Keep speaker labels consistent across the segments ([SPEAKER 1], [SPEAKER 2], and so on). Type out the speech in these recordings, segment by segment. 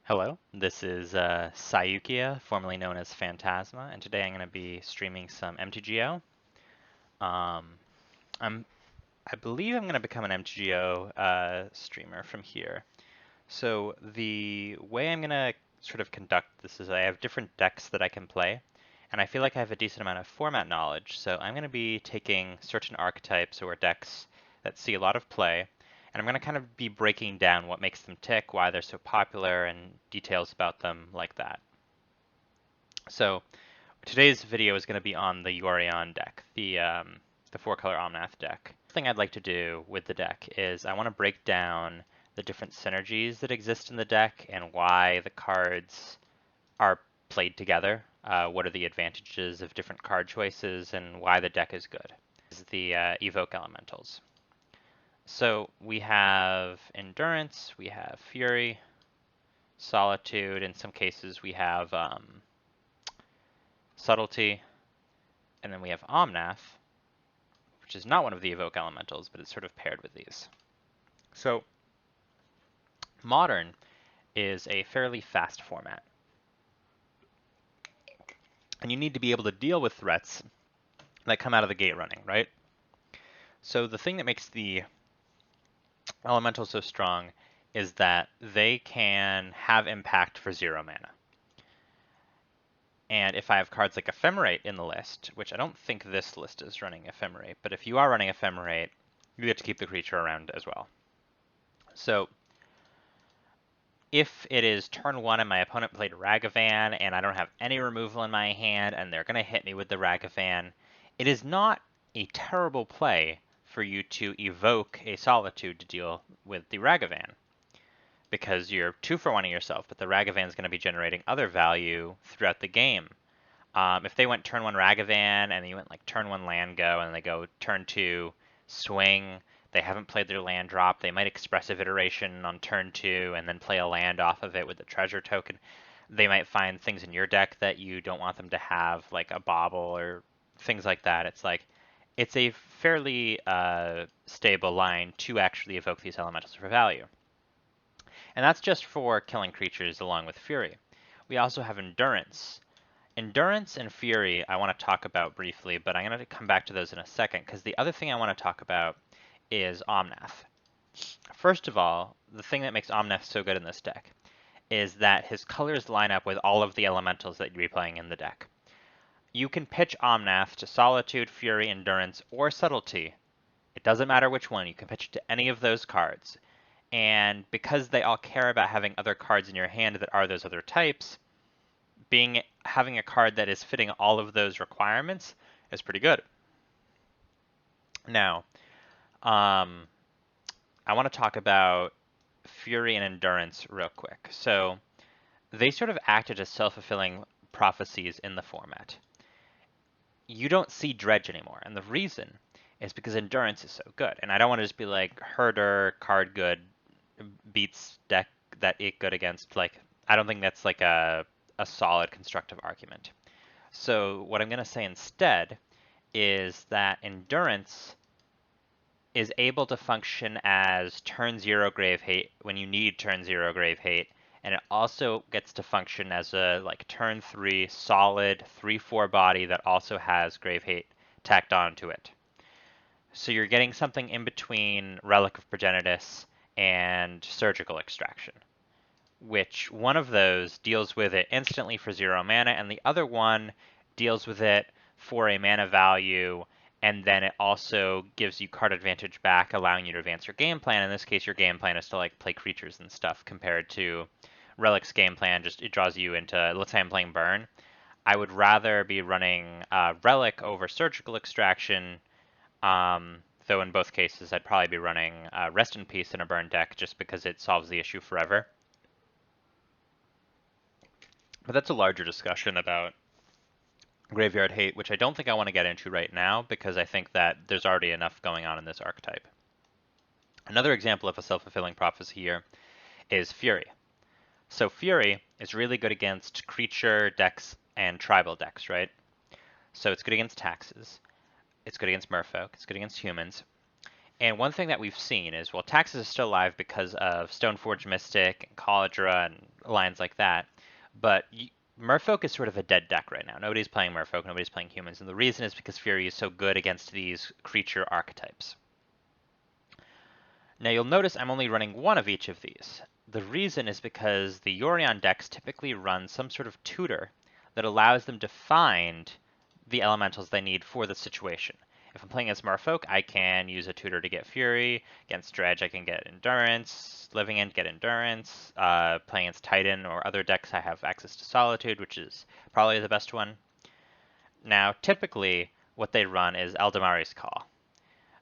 [SPEAKER 1] Hello, this is Sayukia, formerly known as Phantasma, and today I'm going to be streaming some MTGO. Um, I'm, I believe I'm going to become an MTGO streamer from here. So the way I'm going to sort of conduct this is I have different decks that I can play, and I feel like I have a decent amount of format knowledge, so I'm going to be taking certain archetypes or decks that see a lot of play, and I'm going to kind of be breaking down what makes them tick, why they're so popular, and details about them like that. So today's video is going to be on the Yorion deck, the four-color Omnath deck. The thing I'd like to do with the deck is I want to break down the different synergies that exist in the deck and why the cards are played together. What are the advantages of different card choices and why the deck is good. This is the evoke elementals. So we have endurance, we have fury, solitude. In some cases we have subtlety, and then we have Omnath, which is not one of the evoke elementals, but it's sort of paired with these. So modern is a fairly fast format, and you need to be able to deal with threats that come out of the gate running, right? So the thing that makes the elementals so strong is that they can have impact for 0 mana. And if I have cards like Ephemerate in the list, which I don't think this list is running Ephemerate, but if you are running Ephemerate, you get to keep the creature around as well. So if it is turn 1 and my opponent played Ragavan and I don't have any removal in my hand and they're going to hit me with the Ragavan, it is not a terrible play for you to evoke a Solitude to deal with the Ragavan, because you're 2 for 1ing yourself, but the Ragavan is going to be generating other value throughout the game. If they went turn 1 Ragavan and you went like turn 1 land go and they go turn 2 swing, they haven't played their land drop, they might expressive iteration on turn 2 and then play a land off of it with the treasure token. They might find things in your deck that you don't want them to have, like a bauble or things like that. It's a fairly stable line to actually evoke these elementals for value. And that's just for killing creatures along with Fury. We also have Endurance. Endurance and Fury I want to talk about briefly, but I'm going to come back to those in a second, because the other thing I want to talk about is Omnath. First of all, the thing that makes Omnath so good in this deck is that his colors line up with all of the elementals that you'd be playing in the deck. You can pitch Omnath to Solitude, Fury, Endurance, or Subtlety. It doesn't matter which one, you can pitch it to any of those cards. And because they all care about having other cards in your hand that are those other types, having a card that is fitting all of those requirements is pretty good. Now, I want to talk about Fury and Endurance real quick. So they sort of acted as self-fulfilling prophecies in the format. You don't see Dredge anymore, and the reason is because Endurance is so good. And I don't want to just be like, Herder, card good, beats deck that it good against. Like, I don't think that's like a solid constructive argument. So what I'm going to say instead is that Endurance is able to function as turn 0 Grave Hate when you need turn 0 Grave Hate, and it also gets to function as a like turn 3 solid 3/4 body that also has Grave Hate tacked onto it. So you're getting something in between Relic of Progenitus and Surgical Extraction, which one of those deals with it instantly for 0 mana, and the other one deals with it for a mana value, and then it also gives you card advantage back, allowing you to advance your game plan. In this case, your game plan is to like play creatures and stuff, compared to Relic's game plan, just it draws you into, let's say I'm playing Burn. I would rather be running Relic over Surgical Extraction, though in both cases I'd probably be running Rest in Peace in a Burn deck just because it solves the issue forever. But that's a larger discussion about Graveyard Hate, which I don't think I want to get into right now because I think that there's already enough going on in this archetype. Another example of a self-fulfilling prophecy here is Fury. So Fury is really good against creature decks and tribal decks, right? So it's good against taxes, it's good against merfolk, it's good against humans. And one thing that we've seen is, well, Taxes is still alive because of Stoneforge Mystic and Kaldra and lines like that, but Merfolk is sort of a dead deck right now. Nobody's playing Merfolk, nobody's playing humans, and the reason is because Fury is so good against these creature archetypes. Now you'll notice I'm only running one of each of these. The reason is because the Yorion decks typically run some sort of tutor that allows them to find the elementals they need for the situation. If I'm playing as Merfolk, I can use a tutor to get Fury. Against Dredge, I can get Endurance. Living End, get Endurance. Playing against Titan or other decks, I have access to Solitude, which is probably the best one. Now, typically, what they run is Eldamari's Call.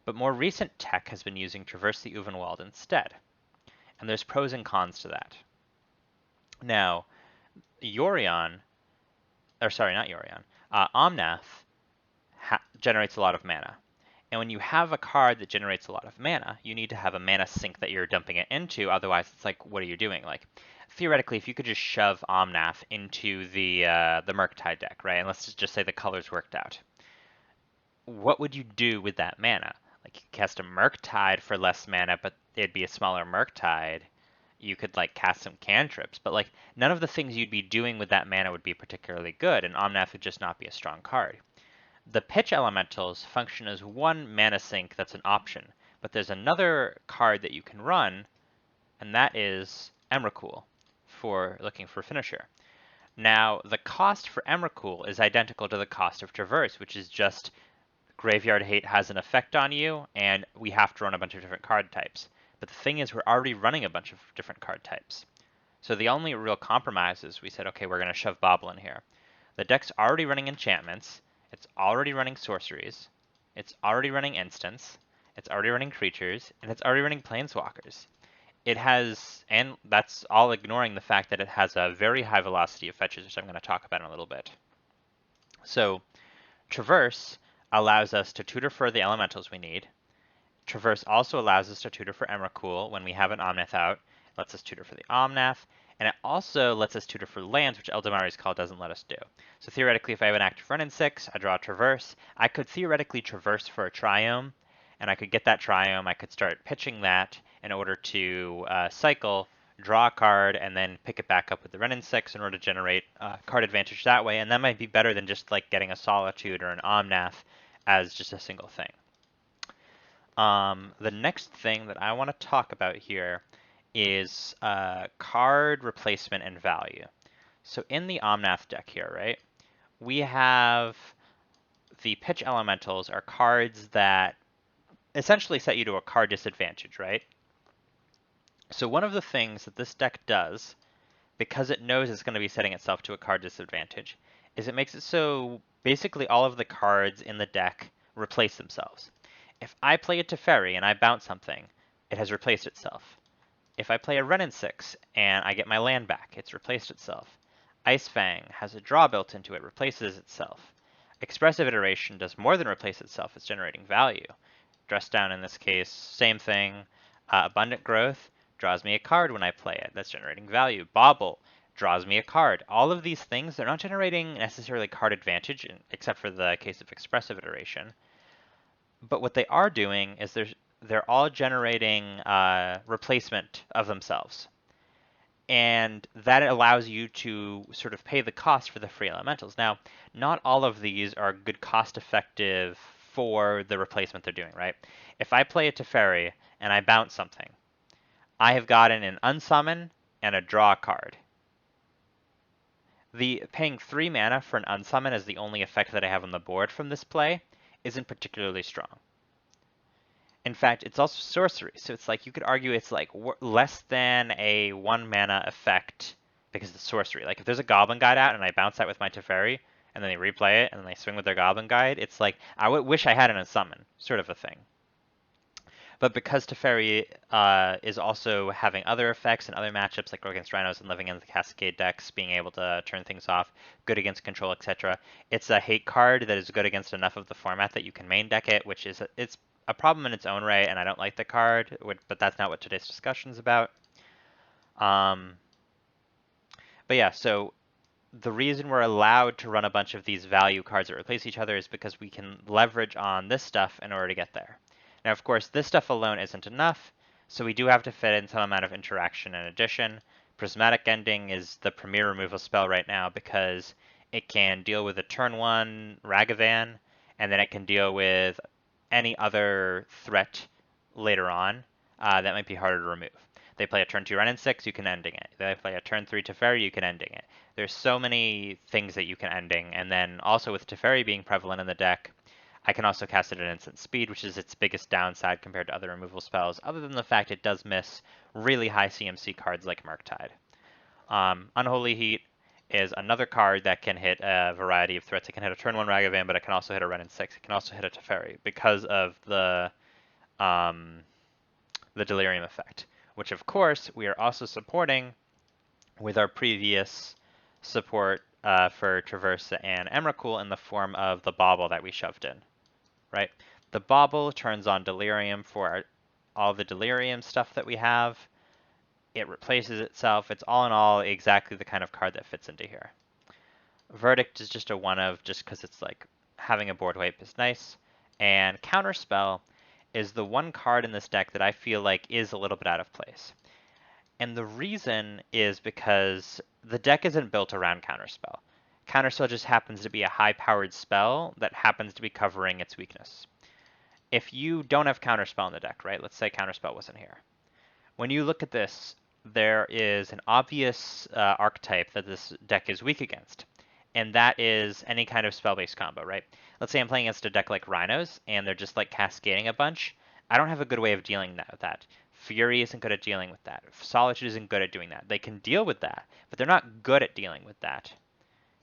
[SPEAKER 1] But more recent tech has been using Traverse the Uvenwald instead. And there's pros and cons to that. Now, Yorion, or sorry, not Yorion, Omnath generates a lot of mana. And when you have a card that generates a lot of mana, you need to have a mana sink that you're dumping it into. Otherwise, it's like, what are you doing? Like, theoretically, if you could just shove Omnath into the Murktide deck, right? And let's just say the colors worked out. What would you do with that mana? Like, you could cast a Murktide for less mana, but it'd be a smaller Murktide. You could, like, cast some cantrips, but, like, none of the things you'd be doing with that mana would be particularly good, and Omnath would just not be a strong card. The pitch elementals function as one mana sink that's an option, but there's another card that you can run, and that is Emrakul for looking for finisher. Now, the cost for Emrakul is identical to the cost of Traverse, which is just Graveyard Hate has an effect on you, and we have to run a bunch of different card types. But the thing is, we're already running a bunch of different card types. So the only real compromise is we said, okay, we're going to shove Bobble in here. The deck's already running enchantments, it's already running sorceries, it's already running instants, it's already running creatures, and it's already running planeswalkers. It has, and that's all ignoring the fact that it has a very high velocity of fetches, which I'm going to talk about in a little bit. So Traverse allows us to tutor for the elementals we need. Traverse also allows us to tutor for Emrakul when we have an Omnath out. It lets us tutor for the Omnath, and it also lets us tutor for lands, which Eldamari's Call doesn't let us do. So theoretically, if I have an active run in 6, I draw a Traverse, I could theoretically Traverse for a Triome, and I could get that Triome, I could start pitching that in order to cycle, draw a card, and then pick it back up with the run in 6 in order to generate card advantage that way, and that might be better than just like getting a Solitude or an Omnath as just a single thing. The next thing that I want to talk about here is card replacement and value. So in the Omnath deck here, right, we have the pitch elementals are cards that essentially set you to a card disadvantage, right? So one of the things that this deck does, because it knows it's going to be setting itself to a card disadvantage, is it makes it so basically all of the cards in the deck replace themselves. If I play a Teferi and I bounce something, it has replaced itself. If I play a Renin 6 and I get my land back, it's replaced itself. Ice Fang has a draw built into it, replaces itself. Expressive Iteration does more than replace itself, it's generating value. Dress Down in this case, same thing. Abundant Growth draws me a card when I play it, that's generating value. Bobble draws me a card. All of these things, they're not generating necessarily card advantage, except for the case of Expressive Iteration. But what they are doing is they're all generating replacement of themselves. And that allows you to sort of pay the cost for the free elementals. Now, not all of these are good cost effective for the replacement they're doing, right? If I play a Teferi and I bounce something, I have gotten an unsummon and a draw card. The paying 3 mana for an unsummon as the only effect that I have on the board from this play isn't particularly strong. In fact, it's also sorcery, so it's like you could argue it's like less than a 1 mana effect because it's sorcery. Like if there's a Goblin Guide out and I bounce that with my Teferi, and then they replay it and then they swing with their Goblin Guide, it's like I wish I had an unsummon, sort of a thing. But because Teferi is also having other effects and other matchups, like against Rhinos and living in the Cascade decks, being able to turn things off, good against control, etc., it's a hate card that is good against enough of the format that you can main deck it, which is it's a problem in its own right, and I don't like the card, but that's not what today's discussion is about. But yeah, so the reason we're allowed to run a bunch of these value cards that replace each other is because we can leverage on this stuff in order to get there. Now, of course, this stuff alone isn't enough, so we do have to fit in some amount of interaction in addition. Prismatic Ending is the premier removal spell right now because it can deal with a turn 1 Ragavan, and then it can deal with any other threat later on that might be harder to remove. They play a turn 2 Renin 6, you can ending it. They play a turn 3 Teferi, you can ending it. There's so many things that you can ending, and then also with Teferi being prevalent in the deck, I can also cast it at instant speed, which is its biggest downside compared to other removal spells, other than the fact it does miss really high CMC cards like Murktide. Unholy Heat is another card that can hit a variety of threats. It can hit a turn 1 Ragavan, but it can also hit a Renin 6. It can also hit a Teferi because of um, the Delirium effect, which of course we are also supporting with our previous support for Traversa and Emrakul in the form of the Bauble that we shoved in. Right? The Bauble turns on Delirium for all the Delirium stuff that we have. It replaces itself. It's all in all exactly the kind of card that fits into here. Verdict is just a one of, just because it's like having a board wipe is nice. And Counterspell is the one card in this deck that I feel like is a little bit out of place. And the reason is because the deck isn't built around Counterspell. Counterspell just happens to be a high-powered spell that happens to be covering its weakness. If you don't have Counterspell in the deck, right? Let's say Counterspell wasn't here. When you look at this, there is an obvious archetype that this deck is weak against, and that is any kind of spell-based combo, right? Let's say I'm playing against a deck like Rhinos, and they're just like cascading a bunch. I don't have a good way of dealing with that. Fury isn't good at dealing with that. Solitude isn't good at doing that. They can deal with that, but they're not good at dealing with that.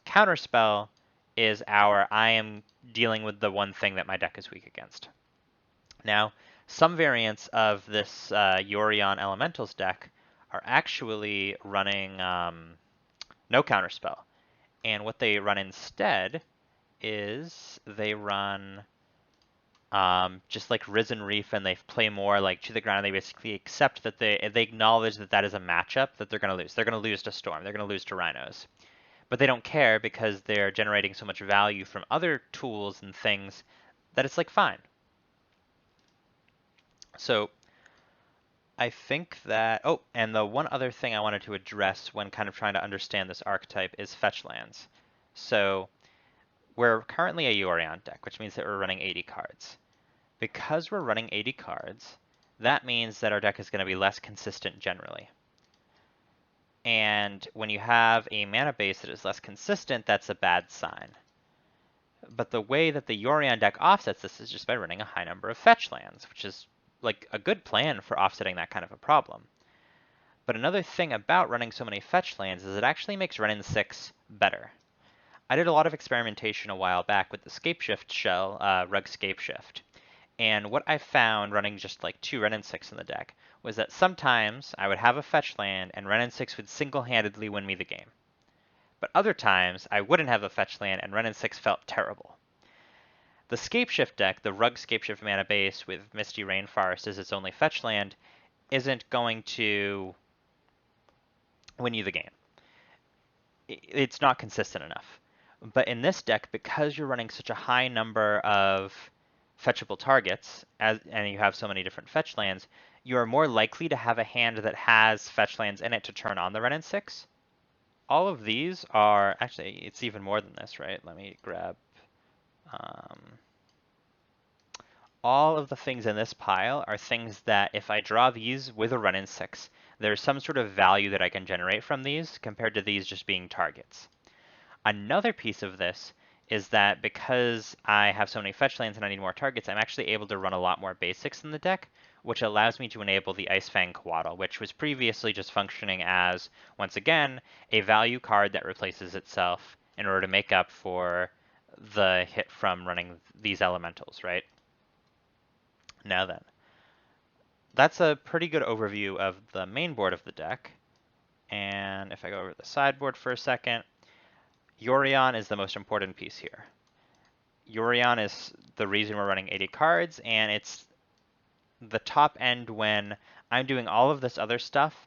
[SPEAKER 1] Counterspell is I am dealing with the one thing that my deck is weak against. Now, some variants of this Yorion Elementals deck are actually running no Counterspell. And what they run instead is they run just like Risen Reef, and they play more like to the ground. They basically accept that they acknowledge that that is a matchup that they're going to lose. They're going to lose to Storm. They're going to lose to Rhinos. But they don't care because they're generating so much value from other tools and things that it's like fine. So I think that, oh, and the one other thing I wanted to address when kind of trying to understand this archetype is fetch lands. So we're currently a Yorion deck, which means that we're running 80 cards. Because we're running 80 cards, that means that our deck is going to be less consistent generally. And when you have a mana base that is less consistent, that's a bad sign. But the way that the Yorion deck offsets this is just by running a high number of fetch lands, which is like a good plan for offsetting that kind of a problem. But another thing about running so many fetch lands is it actually makes Renin 6 better. I did a lot of experimentation a while back with the Scapeshift shell, Rug Scapeshift. And what I found running just like 2 Renin 6 in the deck was that sometimes I would have a fetch land and Renin 6 would single-handedly win me the game. But other times I wouldn't have a fetch land and Renin 6 felt terrible. The Scapeshift deck, the Rug Scapeshift mana base with Misty Rainforest as its only fetch land, isn't going to win you the game. It's not consistent enough. But in this deck, because you're running such a high number of fetchable targets, and you have so many different fetch lands, you are more likely to have a hand that has fetch lands in it to turn on the Renin 6. All of these are, actually, it's even more than this, right? Let me grab all of the things in this pile are things that if I draw these with a Renin 6, there's some sort of value that I can generate from these compared to these just being targets. Another piece of this is that because I have so many fetch lands and I need more targets, I'm actually able to run a lot more basics in the deck, which allows me to enable the Ice Fang Coatl, which was previously just functioning as, once again, a value card that replaces itself in order to make up for the hit from running these elementals, right? Now then, that's a pretty good overview of the main board of the deck. And if I go over to the sideboard for a second, Yorion is the most important piece here. Yorion is the reason we're running 80 cards, and it's the top end when I'm doing all of this other stuff.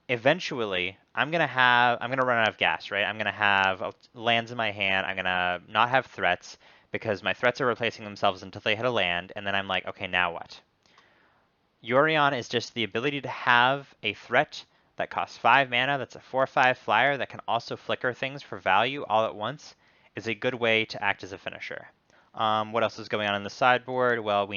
[SPEAKER 1] Eventually, I'm gonna run out of gas, right? I'm gonna have lands in my hand. I'm gonna not have threats. because my threats are replacing themselves until they hit a land, and then I'm like, okay, now what? Yorion is just the ability to have a threat that costs 5 mana, that's a 4/5 flyer that can also flicker things for value all at once, is a good way to act as a finisher. What else is going on in the sideboard? Well, we